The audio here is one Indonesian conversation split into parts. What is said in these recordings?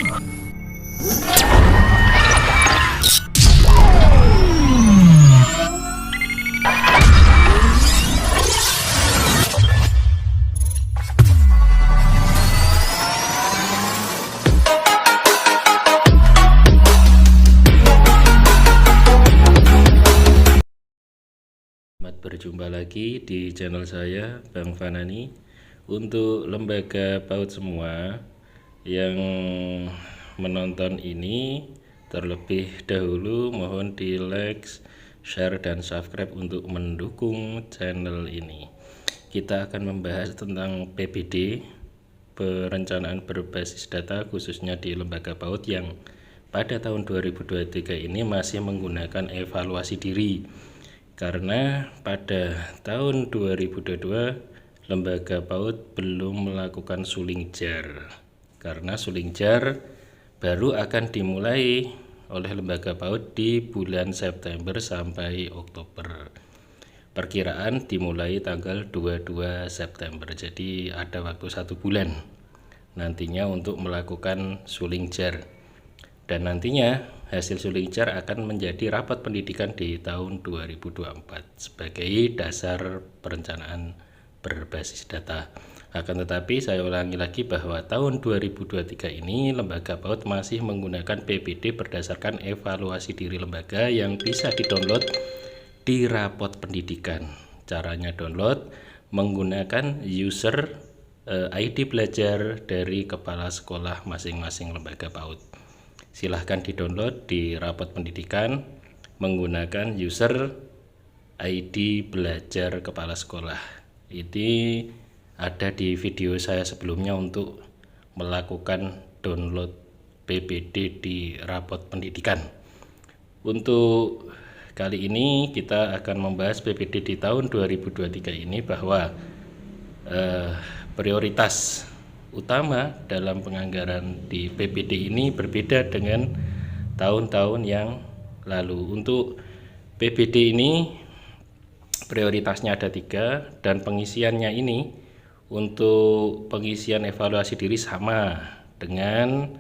Berjumpa lagi di channel saya, Bang Fanani. Untuk lembaga PAUD semua yang menonton ini, terlebih dahulu mohon di like, share, dan subscribe untuk mendukung channel ini. Kita akan membahas tentang PBD, perencanaan berbasis data, khususnya di lembaga PAUD yang pada tahun 2023 ini masih menggunakan evaluasi diri. Karena pada tahun 2022 lembaga PAUD belum melakukan suling jar, karena suling jar baru akan dimulai oleh lembaga PAUD di bulan September sampai Oktober. Perkiraan dimulai tanggal 22 September, jadi ada waktu 1 bulan nantinya untuk melakukan suling jar. Dan nantinya hasil suling jar akan menjadi rapat pendidikan di tahun 2024 sebagai dasar perencanaan berbasis data. Akan tetapi saya ulangi lagi bahwa tahun 2023 ini lembaga PAUD masih menggunakan PBD berdasarkan evaluasi diri lembaga yang bisa didownload di rapot pendidikan. Caranya download menggunakan user ID belajar dari kepala sekolah masing-masing lembaga PAUD. Silahkan di-download di rapot pendidikan menggunakan user ID belajar kepala sekolah. Ini ada di video saya sebelumnya untuk melakukan download PBD di rapot pendidikan. Untuk kali ini kita akan membahas PBD di tahun 2023 ini bahwa prioritas utama dalam penganggaran di PBD ini berbeda dengan tahun-tahun yang lalu. Untuk PBD ini prioritasnya ada 3 dan pengisiannya ini untuk pengisian evaluasi diri sama dengan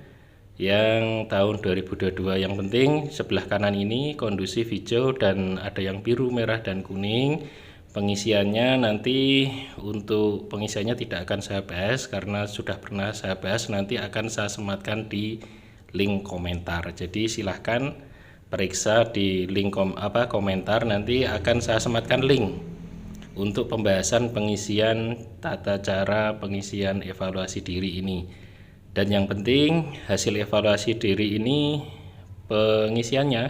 yang tahun 2022. Yang penting sebelah kanan ini kondusif hijau dan ada yang biru, merah, dan kuning. Pengisiannya nanti untuk pengisiannya tidak akan saya bahas karena sudah pernah saya bahas, nanti akan saya sematkan di link komentar. Jadi silahkan periksa di link komentar, nanti akan saya sematkan link untuk pembahasan pengisian tata cara pengisian evaluasi diri ini. Dan yang penting hasil evaluasi diri ini pengisiannya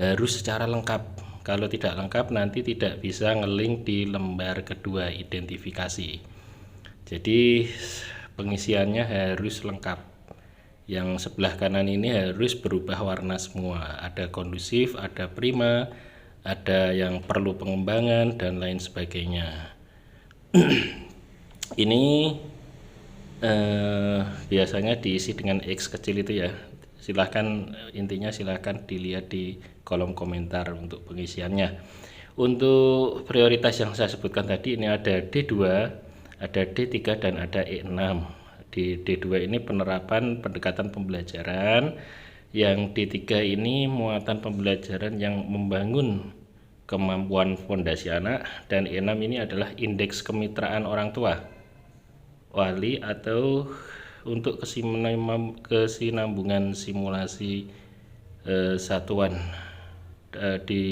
harus secara lengkap. Kalau tidak lengkap nanti tidak bisa ngelink di lembar kedua identifikasi. Jadi pengisiannya harus lengkap. Yang sebelah kanan ini harus berubah warna semua. Ada kondusif, ada prima, ada yang perlu pengembangan, dan lain sebagainya. Ini biasanya diisi dengan X kecil itu ya. Silahkan, intinya silahkan dilihat di kolom komentar untuk pengisiannya. Untuk prioritas yang saya sebutkan tadi ini ada D2, ada D3, dan ada E6. Di D2 ini penerapan pendekatan pembelajaran, yang D3 ini muatan pembelajaran yang membangun kemampuan fondasi anak, dan E6 ini adalah indeks kemitraan orang tua, wali, atau untuk kesinambungan simulasi satuan di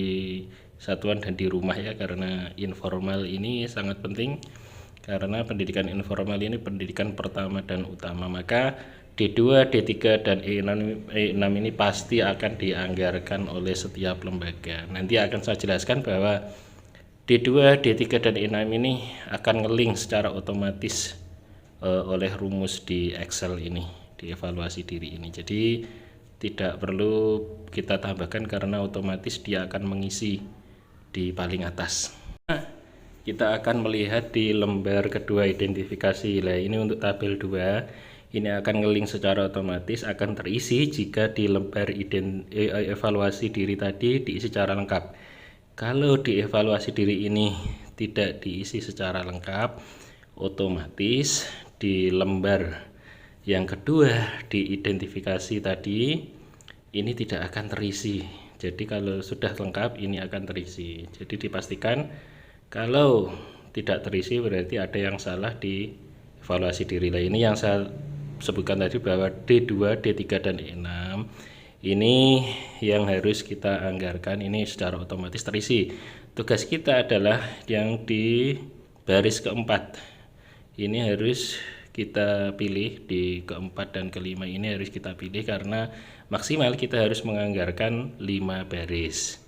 satuan dan di rumah ya, karena informal ini sangat penting karena pendidikan informal ini pendidikan pertama dan utama. Maka D2, D3, dan E6 ini pasti akan dianggarkan oleh setiap lembaga. Nanti akan saya jelaskan bahwa D2, D3, dan E6 ini akan ngelink secara otomatis oleh rumus di Excel ini, di evaluasi diri ini. Jadi tidak perlu kita tambahkan karena otomatis dia akan mengisi di paling atas. Kita akan melihat di lembar kedua identifikasi. Nah, ini untuk tabel 2 ini akan ngelink secara otomatis, akan terisi jika di lembar evaluasi diri tadi diisi secara lengkap. Kalau di evaluasi diri ini tidak diisi secara lengkap, otomatis di lembar Yang kedua, di identifikasi tadi ini tidak akan terisi. Jadi kalau sudah lengkap ini akan terisi. Jadi dipastikan kalau tidak terisi berarti ada yang salah di evaluasi diri. Ini yang saya sebutkan tadi bahwa D2, D3 dan E6 ini yang harus kita anggarkan, ini secara otomatis terisi. Tugas kita adalah yang di baris keempat. Ini harus kita pilih, di keempat dan kelima ini harus kita pilih karena maksimal kita harus menganggarkan 5 baris.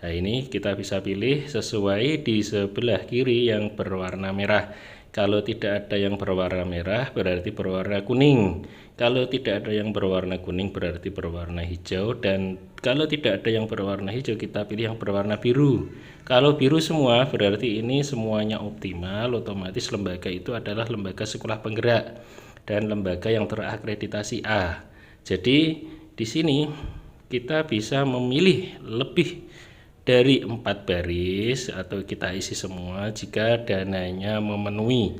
Nah ini kita bisa pilih sesuai di sebelah kiri yang berwarna merah. Kalau tidak ada yang berwarna merah berarti berwarna kuning. Kalau tidak ada yang berwarna kuning berarti berwarna hijau. Dan kalau tidak ada yang berwarna hijau kita pilih yang berwarna biru. Kalau biru semua berarti ini semuanya optimal. Otomatis lembaga itu adalah lembaga sekolah penggerak dan lembaga yang terakreditasi A. Jadi di sini kita bisa memilih lebih dari 4 baris atau kita isi semua jika dananya memenuhi.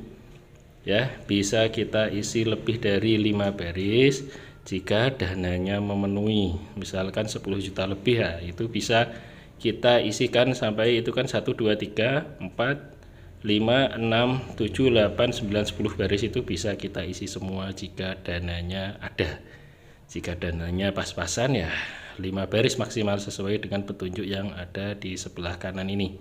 Ya, bisa kita isi lebih dari 5 baris jika dananya memenuhi. Misalkan 10 juta lebih ya, itu bisa kita isikan sampai itu kan 1 2 3 4 5 6 7 8 9 10 baris itu bisa kita isi semua jika dananya ada. Jika dananya pas-pasan ya 5 baris maksimal sesuai dengan petunjuk yang ada di sebelah kanan ini.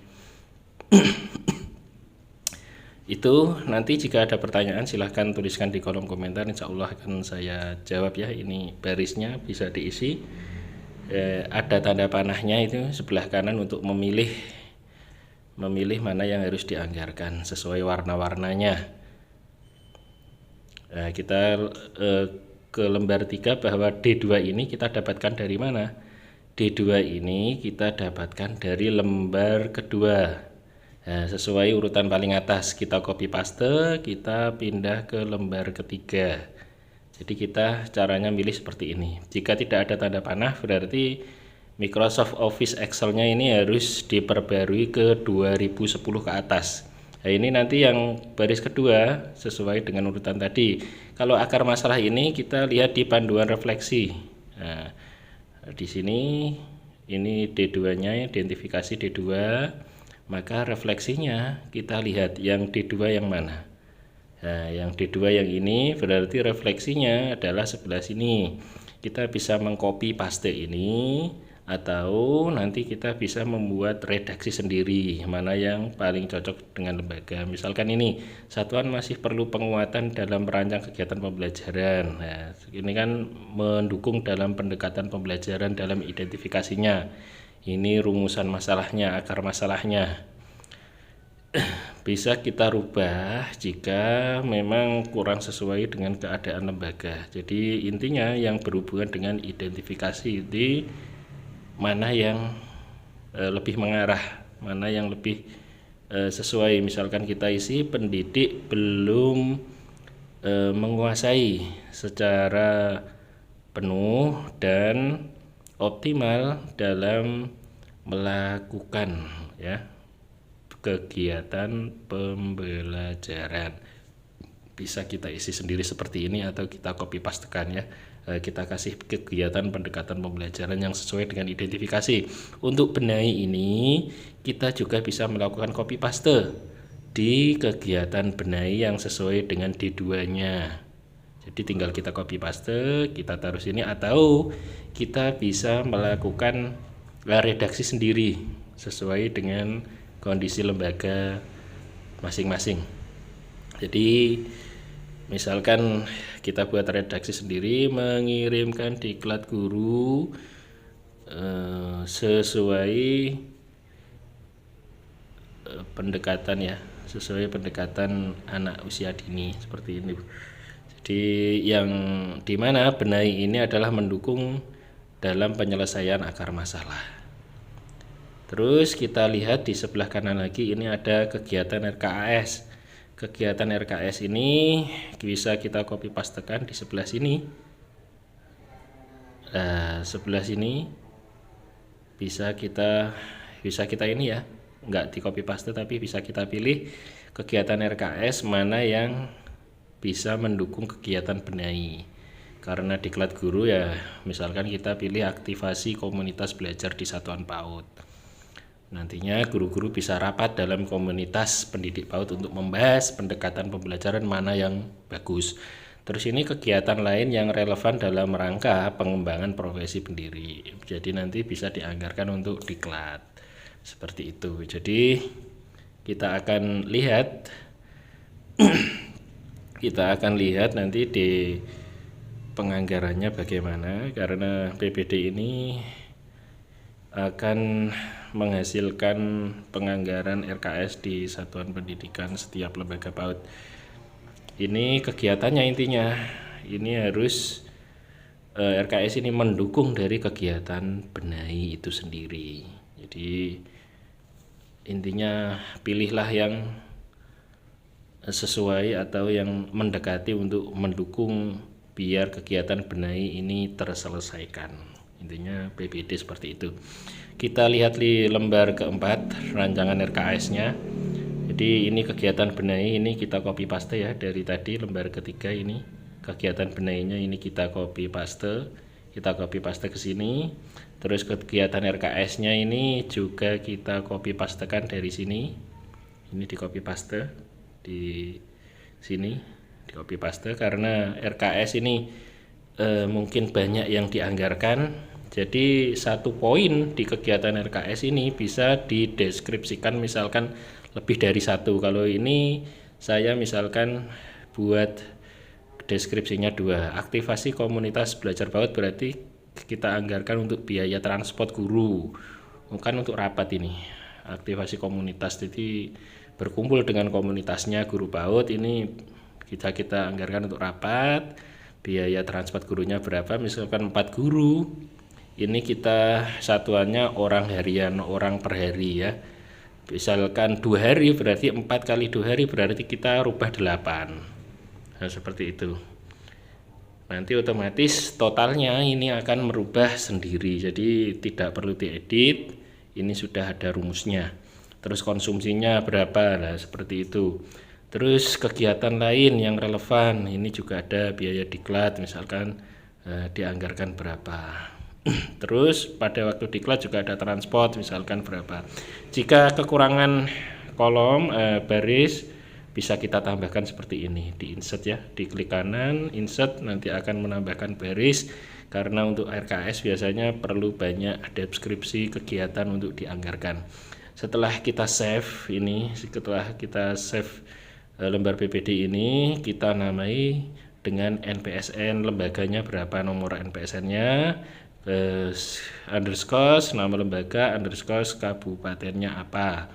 Itu nanti jika ada pertanyaan silahkan tuliskan di kolom komentar, insya Allah akan saya jawab ya. Ini barisnya bisa diisi, ada tanda panahnya itu sebelah kanan untuk memilih mana yang harus dianggarkan sesuai warna-warnanya. Nah, kita ke lembar 3 bahwa D2 ini kita dapatkan dari mana? D2 ini kita dapatkan dari lembar kedua. Nah, sesuai urutan paling atas kita copy paste, kita pindah ke lembar ketiga. Jadi kita caranya milih seperti ini. Jika tidak ada tanda panah berarti Microsoft Office Excel-nya ini harus diperbarui ke 2010 ke atas. Nah, ini nanti yang baris kedua sesuai dengan urutan tadi. Kalau akar masalah ini kita lihat di panduan refleksi. Nah, di sini ini D2-nya, identifikasi D2. Maka refleksinya kita lihat yang D2 yang mana. Nah, yang D2 yang ini berarti refleksinya adalah sebelah sini. Kita bisa mengcopy paste ini atau nanti kita bisa membuat redaksi sendiri mana yang paling cocok dengan lembaga. Misalkan ini satuan masih perlu penguatan dalam merancang kegiatan pembelajaran. Nah, ini kan mendukung dalam pendekatan pembelajaran dalam identifikasinya. Ini rumusan masalahnya, akar masalahnya. Bisa kita rubah jika memang kurang sesuai dengan keadaan lembaga. Jadi intinya yang berhubungan dengan identifikasi di mana yang lebih mengarah, mana yang lebih sesuai. Misalkan kita isi pendidik belum menguasai secara penuh dan optimal dalam melakukan ya kegiatan pembelajaran. Bisa kita isi sendiri seperti ini atau kita copy pastekan ya. Kita kasih kegiatan pendekatan pembelajaran yang sesuai dengan identifikasi. Untuk benahi ini kita juga bisa melakukan copy paste di kegiatan benahi yang sesuai dengan D2-nya. Jadi tinggal kita copy paste, kita taruh sini atau kita bisa melakukan redaksi sendiri sesuai dengan kondisi lembaga masing-masing. Jadi misalkan kita buat redaksi sendiri, mengirimkan diklat guru sesuai pendekatan ya, sesuai pendekatan anak usia dini seperti ini. Jadi yang dimana benahi ini adalah mendukung dalam penyelesaian akar masalah. Terus kita lihat di sebelah kanan lagi ini ada kegiatan RKAS. Kegiatan RKS ini bisa kita copy pastekan di sebelah sini. Nah, sebelah sini bisa kita ini ya, nggak di copy paste tapi bisa kita pilih kegiatan RKS mana yang bisa mendukung kegiatan benahi. Karena diklat guru ya, misalkan kita pilih aktivasi komunitas belajar di satuan PAUD. Nantinya guru-guru bisa rapat dalam komunitas pendidik PAUD untuk membahas pendekatan pembelajaran mana yang bagus. Terus ini kegiatan lain yang relevan dalam rangka pengembangan profesi pendiri. Jadi nanti bisa dianggarkan untuk diklat. Seperti itu. Jadi kita akan lihat nanti di penganggarannya bagaimana, karena PPD ini akan menghasilkan penganggaran RKS di satuan pendidikan setiap lembaga PAUD. Ini kegiatannya intinya ini harus RKS ini mendukung dari kegiatan benahi itu sendiri. Jadi intinya pilihlah yang sesuai atau yang mendekati untuk mendukung biar kegiatan benahi ini terselesaikan. Intinya PPD seperti itu. Kita lihat di lembar keempat rancangan RKS-nya. Jadi ini kegiatan benahi ini kita copy paste ya dari tadi lembar ketiga ini. Kegiatan benahinya ini kita copy paste. Kita copy paste ke sini. Terus kegiatan RKS-nya ini juga kita copy pastekan dari sini. Ini di copy paste di sini. Di copy paste karena RKS ini mungkin banyak yang dianggarkan, jadi satu poin di kegiatan RKS ini bisa dideskripsikan misalkan lebih dari satu. Kalau ini saya misalkan buat deskripsinya 2, aktivasi komunitas belajar PAUD berarti kita anggarkan untuk biaya transport guru, bukan untuk rapat. Ini aktivasi komunitas, jadi berkumpul dengan komunitasnya guru PAUD, ini kita anggarkan untuk rapat, biaya transport gurunya berapa, misalkan 4 guru, ini kita satuannya orang harian, orang per hari ya, misalkan 2 hari berarti 4 kali 2 hari berarti kita rubah 8. Nah seperti itu, nanti otomatis totalnya ini akan merubah sendiri, jadi tidak perlu diedit, ini sudah ada rumusnya. Terus konsumsinya berapa, nah seperti itu. Terus kegiatan lain yang relevan, ini juga ada biaya diklat, misalkan dianggarkan berapa. Terus pada waktu diklat juga ada transport, misalkan berapa. Jika kekurangan kolom baris, bisa kita tambahkan seperti ini, di insert ya, diklik kanan, insert, nanti akan menambahkan baris. Karena untuk RKS biasanya perlu banyak deskripsi kegiatan untuk dianggarkan. Setelah kita save ini, setelah kita save lembar PPD ini, kita namai dengan NPSN lembaganya berapa, nomor NPSN-nya, underscore nama lembaga, underscore kabupatennya apa.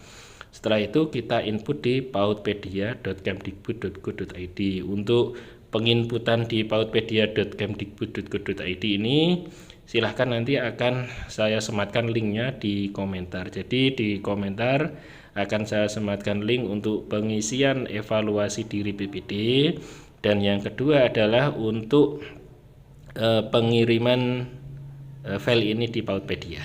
Setelah itu kita input di paudpedia.kemdikbud.go.id. Untuk penginputan di paudpedia.kemdikbud.go.id ini silahkan nanti akan saya sematkan linknya di komentar. Jadi di komentar akan saya sematkan link untuk pengisian evaluasi diri PPD, dan yang kedua adalah untuk pengiriman file ini di Paudpedia.